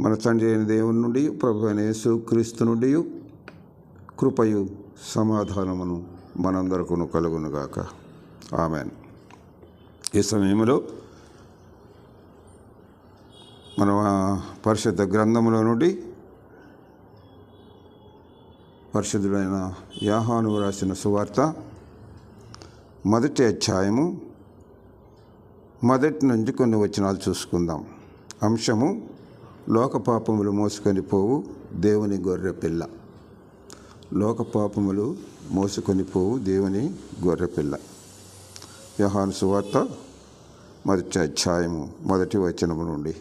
మన తండ్రి అయిన దేవుని నుండి ప్రభు అయిన యేసు క్రీస్తు నుండి కృపయు సమాధానమును మనందరకును కలుగునుగాక. ఆమేన్. ఈ సమయంలో మన పరిశుద్ధ గ్రంథములో నుండి పరిశుద్ధుడైన యోహాను రాసిన సువార్త మొదటి అధ్యాయము మొదటి నుంచి కొన్ని వచనాలు చూసుకుందాం. అంశము లోక పాపములు మోసుకొని పోవు దేవుని గొర్రెపిల్ల. లోక పాపములు మోసుకొని పోవు దేవుని గొర్రెపిల్ల. యోహాను సువార్త మొదటి అధ్యాయము మొదటి వచనము నుండి.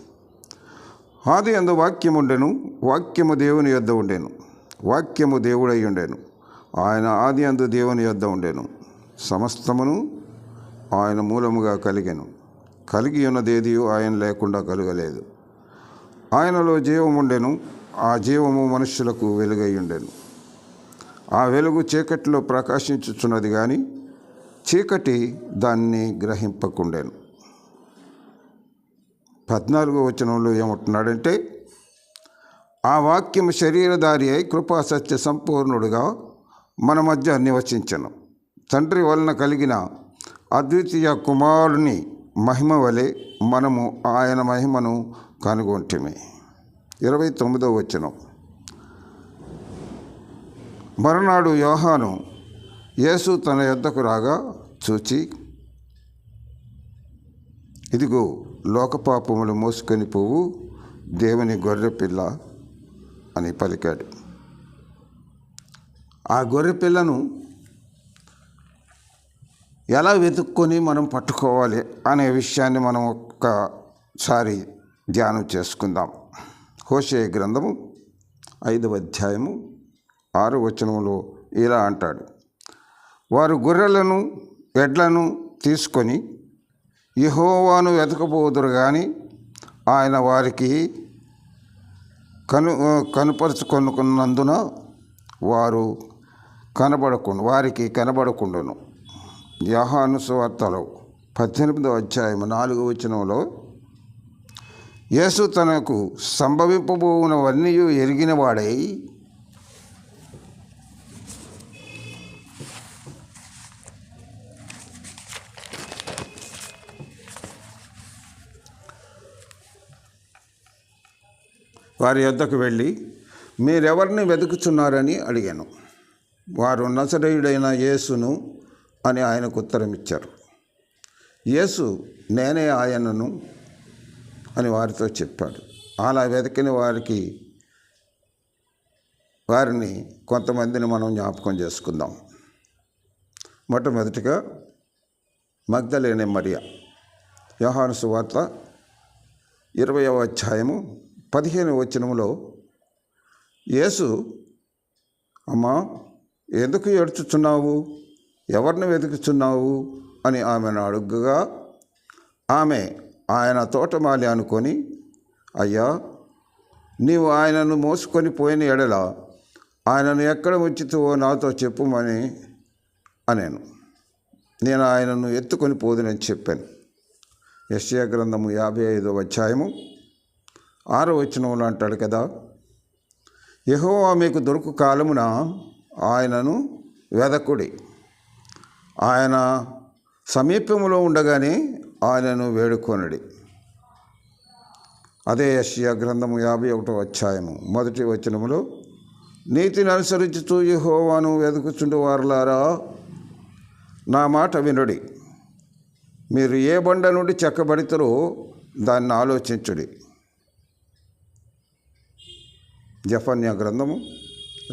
ఆది యందు వాక్యముండెను, వాక్యము దేవుని యొద్ద ఉండెను, వాక్యము దేవుడై ఉండెను. ఆయన ఆది యందు దేవుని యొద్ద ఉండెను. సమస్తమును ఆయన మూలముగా కలిగెను. కలిగి ఉన్నదేదియు ఆయన లేకుండా కలుగలేదు. ఆయనలో జీవముండెను, ఆ జీవము మనుష్యులకు వెలుగై ఉండెను. ఆ వెలుగు చీకటిలో ప్రకాశించుచున్నది కానీ చీకటి దాన్ని గ్రహింపకుండెను. 14వ వచనంలో ఏమంటున్నాడంటే, ఆ వాక్యము శరీరధారి అయి కృపా సత్య సంపూర్ణుడుగా మన మధ్య నివసించెను. తండ్రి వలన కలిగిన అద్వితీయ కుమారుని మహిమ వలె మనము ఆయన మహిమను కనుగొంటిమి. 29వ వచనం. మరునాడు యోహాను యేసు తన యొద్దకు రాగా చూచి, ఇదిగో లోకపాపములు మోసుకొని పోవు దేవుని గొర్రెపిల్ల అని పలికాడు. ఆ గొర్రెపిల్లను ఎలా వెతుక్కొని మనం పట్టుకోవాలి అనే విషయాన్ని మనం ఒక్కసారి ధ్యానం చేసుకుందాం. హోషేయ గ్రంథము 5వ అధ్యాయము 6వ వచనంలో ఇలా అంటాడు, వారు గొర్రెలను ఎడ్లను తీసుకొని యెహోవాను వెతకపోదురు కానీ ఆయన వారికి కనుపరుచుకొనుకున్నందున వారికి కనబడకుండును. యోహాను సువార్తలో 18వ అధ్యాయం 4వ వచనంలో యేసు తనకు సంభవింపబోవునవన్నీ ఎరిగిన వాడై వారి యొద్దకు వెళ్ళి, మీరెవరిని వెతుకుచున్నారని అడిగాను. వారు నజరేయుడైన యేసును అని ఆయనకు ఉత్తరం ఇచ్చారు. యేసు నేనే ఆయనను అని వారితో చెప్పాడు. అలా వెతికిన వారిని కొంతమందిని మనం జ్ఞాపకం చేసుకుందాం. మొట్టమొదటిగా మగ్దలేనే మరియ. యోహాను సువార్త 20వ అధ్యాయము 15వ వచనములో యేసు, అమ్మా ఎందుకు ఏడ్చుచున్నావు, ఎవరిని వెతుకుచున్నావు అని ఆమెను అడుగగా, ఆమె ఆయన తోటమాలి అనుకొని, అయ్యా నీవు ఆయనను మోసుకొని పోయిన ఎడల ఆయనను ఎక్కడ ఉంచితువో నాతో చెప్పుమని అనేను. నేను ఆయనను ఎత్తుకొని పోదునని చెప్పాను. యెషయా గ్రంథము 55వ అధ్యాయము 6వ వచనంలో అంటాడు కదా, యెహోవా మీకు దొరుకు కాలమున ఆయనను వెదకుడి, ఆయన సమీపంలో ఉండగానే ఆయనను వేడుకొనుడి. అదే యెషయా గ్రంథము 51వ అధ్యాయము 1వ వచనములో, నీతిని అనుసరించుతూ యెహోవాను వెతుకుచుండు వారులారా నా మాట వినుడి, మీరు ఏ బండ నుండి చెక్కబడితారో దాన్ని ఆలోచించుడి. జెఫన్యా గ్రంథము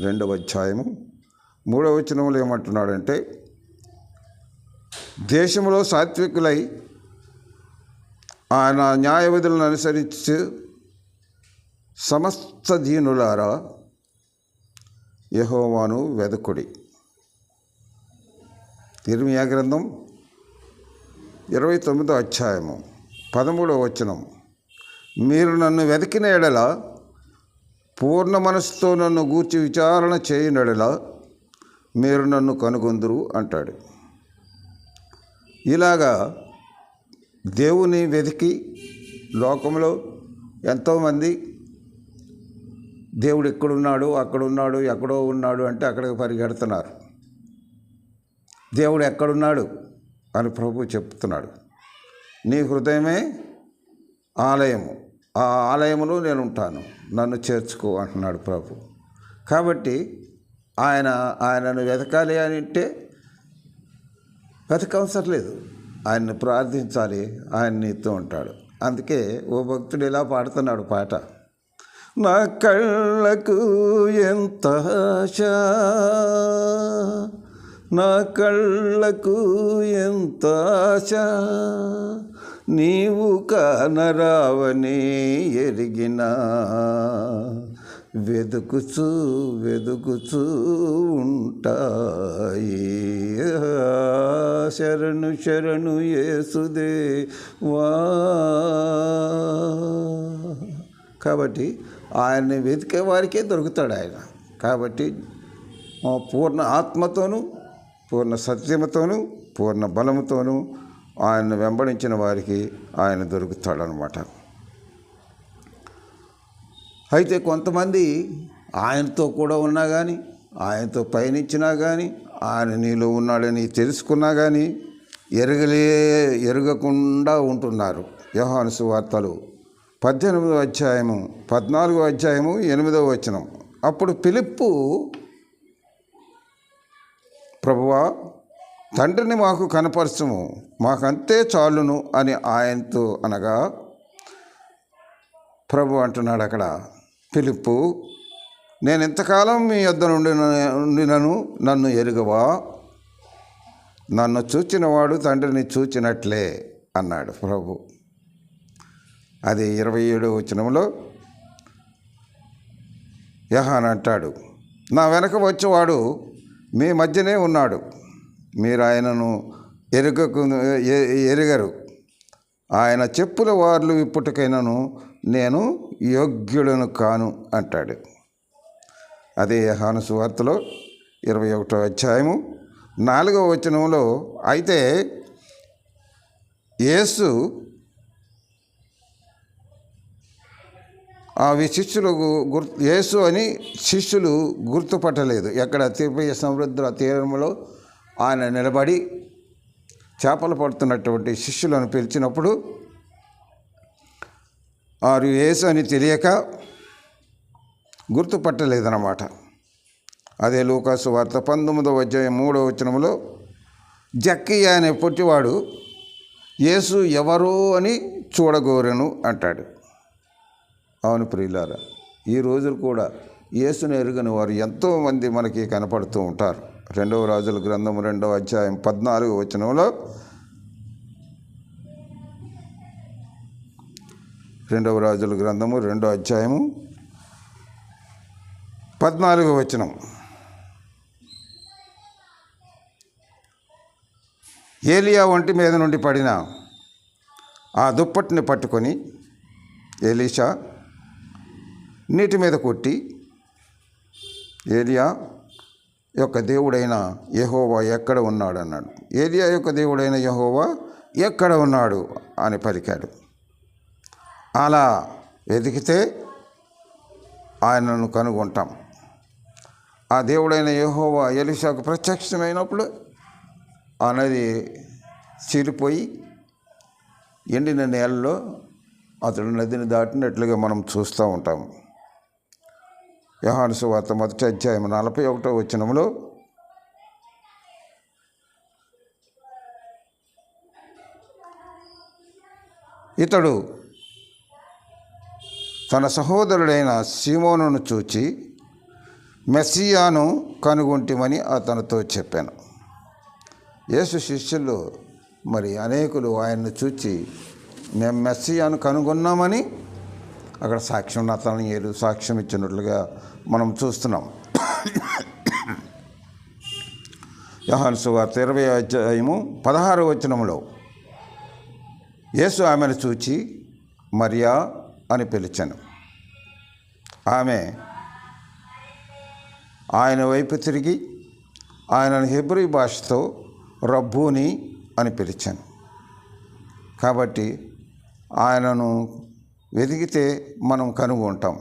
2వ అధ్యాయము 3వ వచనంలో ఏమంటున్నాడంటే, దేశంలో సాత్వికులై ఆయన న్యాయ విధులను అనుసరించి సమస్త దీనులారా యెహోవాను వెదకుడి. ఇర్మీయా గ్రంథం 29వ అధ్యాయము 13వ వచనం, మీరు నన్ను వెతికిన ఎడల పూర్ణ మనసుతో నన్ను గూర్చి విచారణ చేయనడలా మీరు నన్ను కనుగొందురు అంటాడు. ఇలాగా దేవుని వెతికి లోకంలో ఎంతోమంది దేవుడు ఎక్కడున్నాడు, అక్కడున్నాడు, ఎక్కడో ఉన్నాడు అంటే అక్కడికి పరిగెడుతున్నారు. దేవుడు ఎక్కడున్నాడు అని ప్రభు చెప్తున్నాడు. నీ హృదయమే ఆలయము, ఆ ఆలయములో నేను ఉంటాను, నన్ను చేర్చుకో అంటున్నాడు ప్రభు. కాబట్టి ఆయనను వెతకాలి అని అంటే వెతకవసరం లేదు, ఆయన్ని ప్రార్థించాలి, ఆయన నీతో ఉంటాడు. అందుకే ఓ భక్తుడు ఇలా పాడుతున్నాడు పాట. నా కళ్ళకు ఎంత ఆశ, నా కళ్ళకు ఎంత ఆశ, నీవు కానరావని ఎరిగినా వెదుకుచూ వెదుకుచూ ఉంటాయి. శరణు శరణు యేసుదేవా. కాబట్టి ఆయన్ని వెతికే వారికే దొరుకుతాడు ఆయన. కాబట్టి పూర్ణ ఆత్మతోనూ, పూర్ణ సత్యముతోనూ, పూర్ణ బలముతోనూ ఆయన్ని వెంబడించిన వారికి ఆయన దొరుకుతాడనమాట. అయితే కొంతమంది ఆయనతో కూడా ఉన్నా కానీ, ఆయనతో పయనించినా కానీ, ఆయన నీలో ఉన్నాడని తెలుసుకున్నా కానీ ఎరగకుండా ఉంటున్నారు. యోహాను సువార్తలు 18వ అధ్యాయము 14వ అధ్యాయము 8వ వచనం. అప్పుడు ఫిలిప్పు, ప్రభువా, తండ్రిని మాకు కనపరచుము, మాకంతే చాలును అని ఆయనతో అనగా, ప్రభు అంటున్నాడు అక్కడ, ఫిలిప్పు, నేను ఇంతకాలం మీ యొద్ద ఉండినను నన్ను ఎరుగవా? నన్ను చూచినవాడు తండ్రిని చూచినట్లే అన్నాడు ప్రభు. అది 27వ వచనంలో యోహాను అంటాడు, నా వెనక వచ్చేవాడు మీ మధ్యనే ఉన్నాడు, మీరు ఆయనను ఎరగరు, ఆయన చెప్పుల వార్లు ఇప్పటికైనాను నేను యోగ్యుడను కాను అంటాడు. అదే యోహాను సువార్తలో 21వ అధ్యాయము 4వ వచనంలో, అయితే యేసు యేసు అని శిష్యులు గుర్తుపట్టలేదు. ఎక్కడ తిరుపతి సముద్ర తీరంలో ఆయన నిలబడి చేపలు పడుతున్నటువంటి శిష్యులను పిలిచినప్పుడు వారు యేసు అని తెలియక గుర్తుపట్టలేదన్నమాట. అదే లూకాసు వార్త 19వ అధ్యాయం 3వ వచనంలో, జక్కయ్య అనే పొట్టివాడు యేసు ఎవరు అని చూడగోరెను అంటాడు. అవును ప్రియులారా, ఈ రోజులు కూడా యేసును ఎరుగని వారు ఎంతోమంది మనకి కనపడుతూ ఉంటారు. 2వ రాజుల గ్రంథము 2వ అధ్యాయం 14వ వచనంలో, 2వ రాజుల గ్రంథము 2వ అధ్యాయము 14వ వచనం, ఏలియా ఒంటి మీద నుండి పడిన ఆ దుప్పటిని పట్టుకొని ఎలీషా నీటి మీద కొట్టి, ఏలియా యొక్క దేవుడైన యెహోవా ఎక్కడ ఉన్నాడు అన్నాడు. ఏలియా యొక్క దేవుడైన యెహోవా ఎక్కడ ఉన్నాడు అని పలికాడు. అలా వెతికితే ఆయనను కనుగొంటాం. ఆ దేవుడైన యెహోవా ఎలీషాకు ప్రత్యక్షమైనప్పుడు ఆ నది చీలిపోయి ఎండిన నేలలో అతడు నదిని దాటినట్లుగా మనం చూస్తూ ఉంటాము. యోహాను సువార్త 1వ అధ్యాయం 41వ వచనంలో, ఇతడు తన సహోదరుడైన సీమోనును చూచి మెస్సియాను కనుగొంటిమని అతనితో చెప్పాను. యేసు శిష్యులు మరి అనేకులు ఆయన్ను చూచి మేము మెస్సియాను కనుగొన్నామని అక్కడ సాక్ష్యం నతనయేలు సాక్ష్యం ఇచ్చినట్లుగా మనం చూస్తున్నాం. యోహాను సువార్త 20వ అధ్యాయము 16వ వచనంలో, యేసు ఆమెను చూచి మరియా అని పిలిచాను. ఆమె ఆయన వైపు తిరిగి ఆయనను హెబ్రీ భాషతో రబ్బూని అని పిలిచాను. కాబట్టి ఆయనను వెతికితే మనం కనుగొంటాం.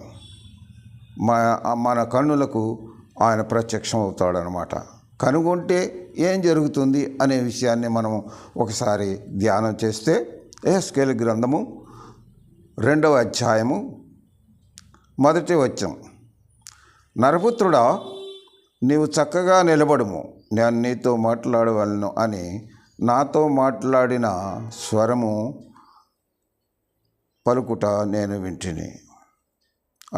మన కన్నులకు ఆయన ప్రత్యక్షం అవుతాడనమాట. కనుగొంటే ఏం జరుగుతుంది అనే విషయాన్ని మనం ఒకసారి ధ్యానం చేస్తే యెహెజ్కేలు గ్రంథము 2వ అధ్యాయము 1వ వచనం. నరపుత్రుడా, నీవు చక్కగా నిలబడుము, నేను నీతో మాట్లాడవలను అని నాతో మాట్లాడిన స్వరము పలుకుట నేను వింటిని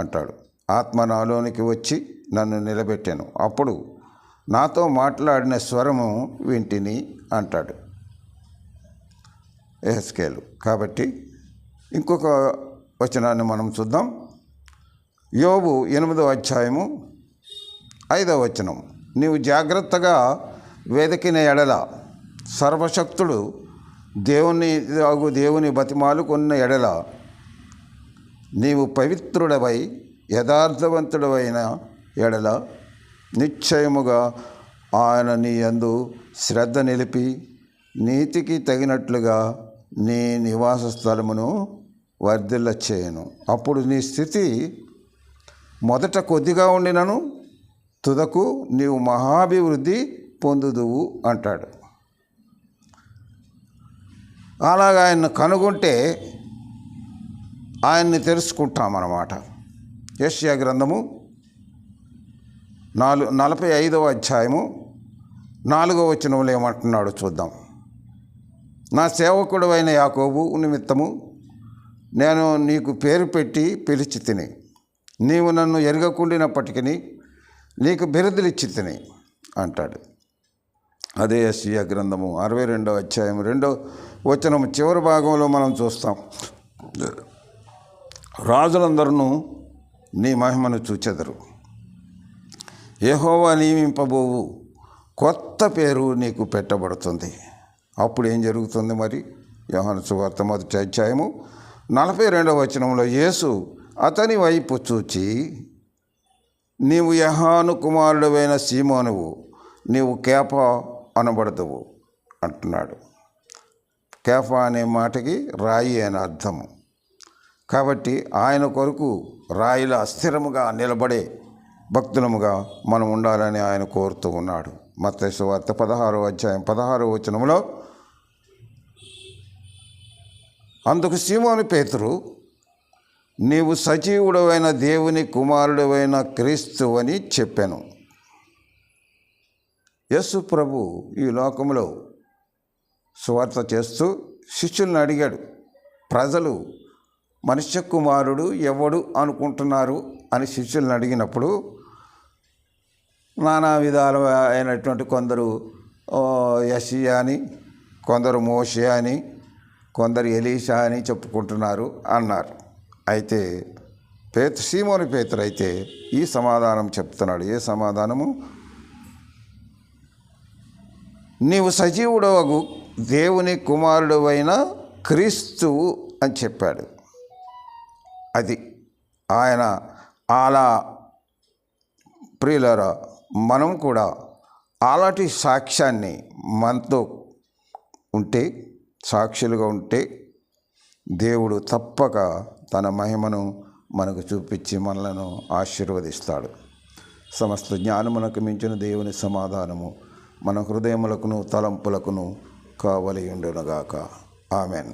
అంటాడు. ఆత్మ నాలోనికి వచ్చి నన్ను నిలబెట్టాను, అప్పుడు నాతో మాట్లాడిన స్వరము వింటిని అంటాడు యెహెజ్కేలు. కాబట్టి ఇంకొక వచనాన్ని మనం చూద్దాం. యోబు 8వ అధ్యాయము 5వ వచనం. నీవు జాగ్రత్తగా వెదికిన ఎడల, సర్వశక్తుడు దేవుని బతిమాలుకున్న ఎడల, నీవు పవిత్రుడవై యథార్థవంతుడవైన ఎడల, నిశ్చయముగా ఆయన నీ యందు శ్రద్ధ నిలిపి నీతికి తగినట్లుగా నీ నివాస స్థలమును వర్ధిల్ల చేయను. అప్పుడు నీ స్థితి మొదట కొద్దిగా ఉండినను తుదకు నీవు మహాభివృద్ధి పొందుదువు అంటాడు. అలాగా ఆయన్ని కనుగొంటే ఆయన్ని తెలుసుకుంటామన్నమాట. యెషయా గ్రంథము 45వ అధ్యాయము 4వ వచనంలో ఏమంటున్నాడు చూద్దాం. నా సేవకుడు అయిన యాకోబు నిమిత్తము నేను నీకు పేరు పెట్టి పిలిచి తిని, నీవు నన్ను ఎరగకుండినప్పటికీ నీకు బిరుదులిచ్చి తిని అంటాడు. అదే యెషయా గ్రంథము 62వ అధ్యాయం 2వ వచనం చివరి భాగంలో మనం చూస్తాం. రాజులందరూ నీ మహిమను చూచెదరు, యెహోవా నియమింపబోవు కొత్త పేరు నీకు పెట్టబడుతుంది. అప్పుడు ఏం జరుగుతుంది మరి? యోహాను సువార్త 1వ అధ్యాయము 42వ వచనంలో యేసు అతని వైపు చూచి, నీవు యోహాను కుమారుడవైన సీమోనువు, నీవు కేఫా అనబడదువు అంటున్నాడు. కేఫా అనే మాటకి రాయి అని అర్థము. కాబట్టి ఆయన కొరకు రాయిలా స్థిరముగా నిలబడే భక్తులముగా మనం ఉండాలని ఆయన కోరుతూ ఉన్నాడు. మత్తయి సువార్త 16వ అధ్యాయం 16వ వచనంలో, అందుకు సీమోను పేతురు, నీవు సజీవుడవైన దేవుని కుమారుడవైన క్రీస్తు అని చెప్పాను. యేసు ప్రభు ఈ లోకంలో సువార్త చేస్తూ శిష్యులను అడిగాడు, ప్రజలు మనుష్య కుమారుడు ఎవడు అనుకుంటున్నారు అని శిష్యులను అడిగినప్పుడు నానా విధాలు అయినటువంటి కొందరు యెషయా అని, కొందరు మోషే అని, కొందరు ఎలీషా అని చెప్పుకుంటున్నారు అన్నారు. అయితే సీమోను పేతురు అయితే ఈ సమాధానం చెప్తున్నాడు. ఏ సమాధానము? నీవు సజీవుడవగు దేవుని కుమారుడవైన క్రీస్తువు అని చెప్పాడు. అది ఆయన అలా ప్రియులారా, మనం కూడా అలాంటి సాక్ష్యాన్ని మనతో ఉంటే, సాక్షులుగా ఉంటే, దేవుడు తప్పక తన మహిమను మనకు చూపించి మనలను ఆశీర్వదిస్తాడు. సమస్త జ్ఞానమునకు మించిన దేవుని సమాధానము మన హృదయములకును తలంపులకును కావలి ఉండునుగాక. ఆమెన్.